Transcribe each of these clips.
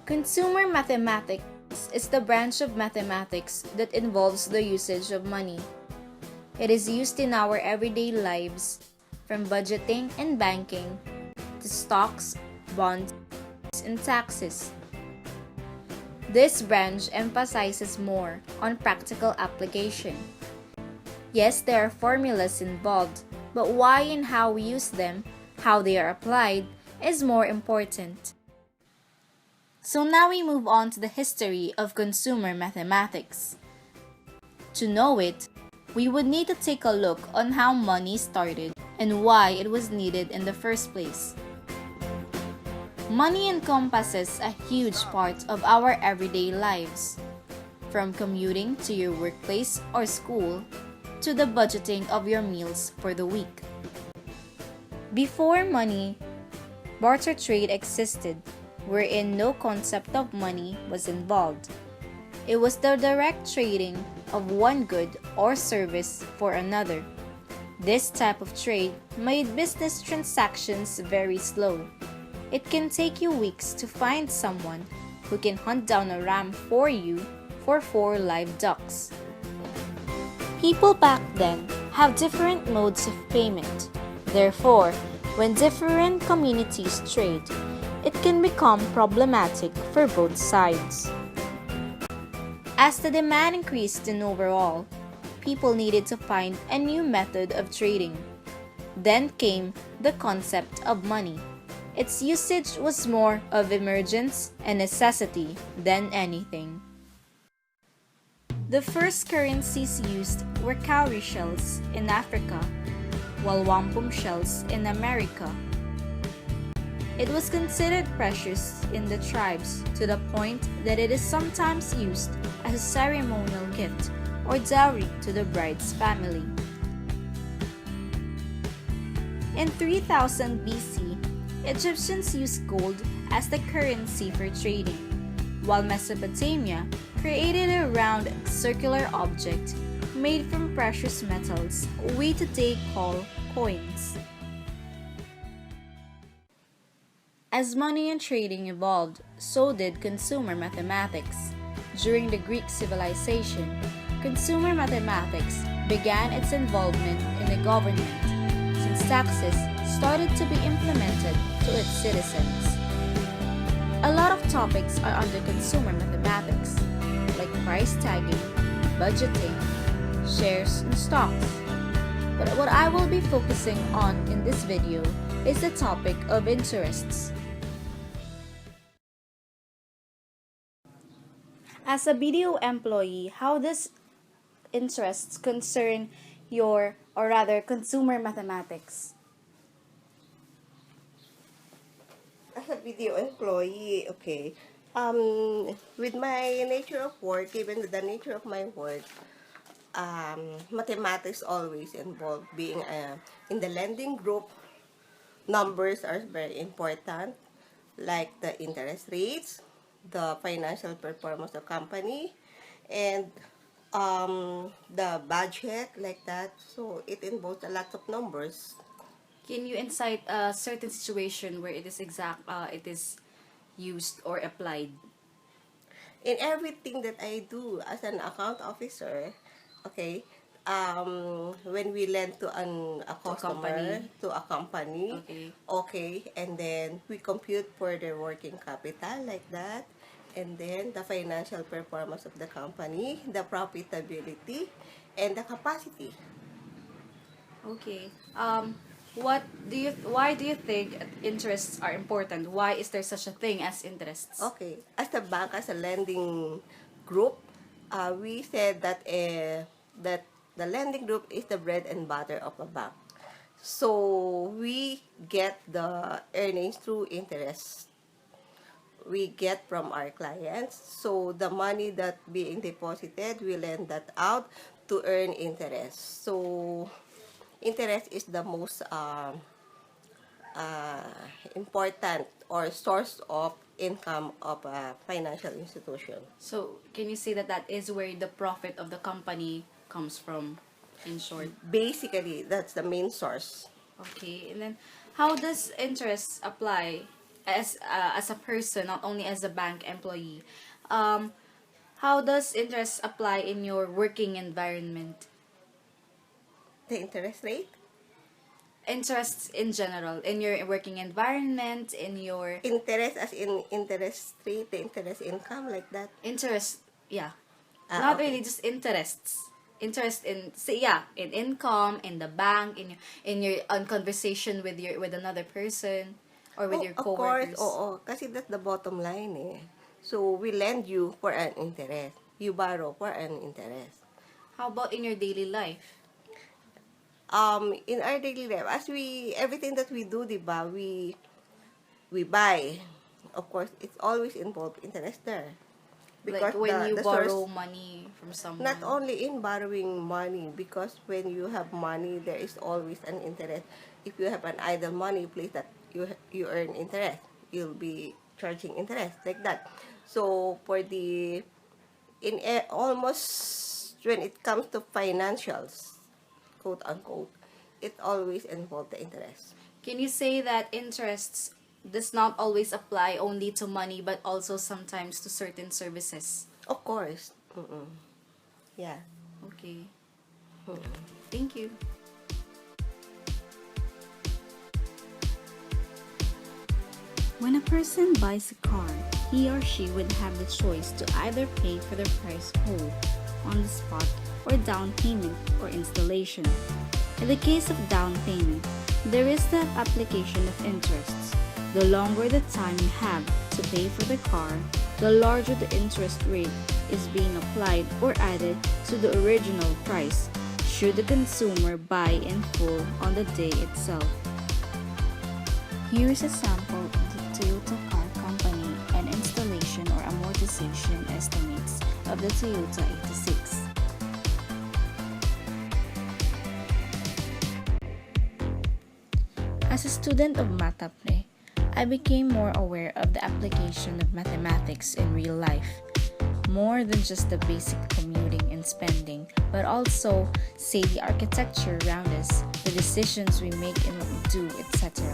Consumer mathematics is the branch of mathematics that involves the usage of money. It is used in our everyday lives, from budgeting and banking to stocks, bonds, and taxes. This branch emphasizes more on practical application. Yes, there are formulas involved, but why and how we use them, how they are applied, is more important. So now we move on to the history of consumer mathematics. To know it, we would need to take a look on how money started and why it was needed in the first place. Money encompasses a huge part of our everyday lives, from commuting to your workplace or school to the budgeting of your meals for the week. Before money, barter trade existed, wherein no concept of money was involved. It was the direct trading of one good or service for another. This type of trade made business transactions very slow. It can take you weeks to find someone who can hunt down a ram for you for 4 live ducks. People back then have different modes of payment. Therefore, when different communities trade, it can become problematic for both sides. As the demand increased in overall, people needed to find a new method of trading. Then came the concept of money. Its usage was more of emergence and necessity than anything. The first currencies used were cowrie shells in Africa, while wampum shells in America. It was considered precious in the tribes to the point that it is sometimes used as a ceremonial gift or dowry to the bride's family. In 3000 BC, Egyptians used gold as the currency for trading, while Mesopotamia created a round circular object made from precious metals we today call coins. As money and trading evolved, so did consumer mathematics. During the Greek civilization, consumer mathematics began its involvement in the government, since taxes started to be implemented to its citizens. A lot of topics are under consumer mathematics, like price tagging, budgeting, shares, and stocks. But what I will be focusing on in this video is the topic of interests. As a BDO employee, how does interests concern your, or rather, consumer mathematics? As a video employee, okay. With my nature of work, given the nature of my work, mathematics always involved. Being in the lending group, numbers are very important, like the interest rates, the financial performance of company, and the budget, like that. So it involves a lot of numbers. Can you incite a certain situation where it is used or applied? In everything that I do as an account officer, okay, when we lend to a customer, to a company, okay, and then we compute for their working capital, like that, and then the financial performance of the company, the profitability, and the capacity. Okay. Why do you think interests are important? Why is there such a thing as interests? Okay, as a bank, as a lending group, we said that that the lending group is the bread and butter of a bank. So we get the earnings through interest we get from our clients. So the money that being deposited, we lend that out to earn interest. So interest is the most important or source of income of a financial institution. So, can you say that that is where the profit of the company comes from, in short? Basically, that's the main source. Okay, and then how does interest apply as a person, not only as a bank employee, how does interest apply in your working environment? The interest rate? Interests in general, in your working environment, in your Interest as in interest rate, the interest income, like that. interest, yeah. Ah, Not okay. really just interests. Interest in, say, yeah, in income, in the bank, in your conversation with another person or with Oh, your of course, coworkers. oo. Kasi that's the bottom line eh. So, we lend you for an interest. You borrow for an interest. How about in your daily life? In our daily life, everything that we do, di ba, we buy. Of course, it's always involved interest there. Like Because when you the borrow source, money from someone. not only in borrowing money, because when you have money, there is always an interest. If you have an idle money, place that you earn interest. You'll be charging interest like that. So for the almost when it comes to financials, quote unquote, it always involves the interest. Can you say that interests does not always apply only to money but also sometimes to certain services? Of course. Mm-mm. Yeah. Okay. Mm-mm. Thank you. When a person buys a car, he or she would have the choice to either pay for the price whole on the spot or down payment or installation. In the case of down payment, there is the application of interests. The longer the time you have to pay for the car, the larger the interest rate is being applied or added to the original price should the consumer buy in full on the day itself. Here is a sample of the Toyota Car Company and installation or amortization estimates of the Toyota 86. As a student of MATAPRE, I became more aware of the application of mathematics in real life, more than just the basic commuting and spending, but also, say, the architecture around us, the decisions we make and what we do, etc.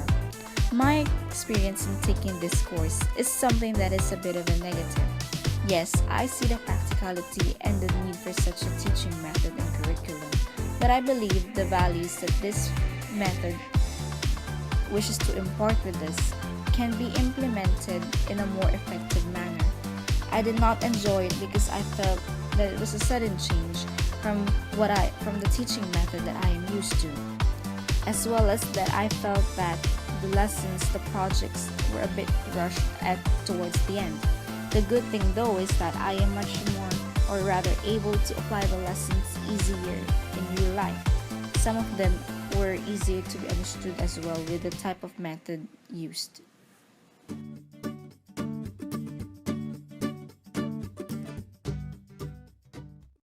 My experience in taking this course is something that is a bit of a negative. Yes, I see the practicality and the need for such a teaching method and curriculum, but I believe the values that this method wishes to impart with us can be implemented in a more effective manner. I did not enjoy it because I felt that it was a sudden change from the teaching method that I am used to, as well as that I felt that the lessons, the projects were a bit rushed towards the end. The good thing though is that I am much more, or rather able to apply the lessons easier in real life. Some of them were easier to be understood as well with the type of method used.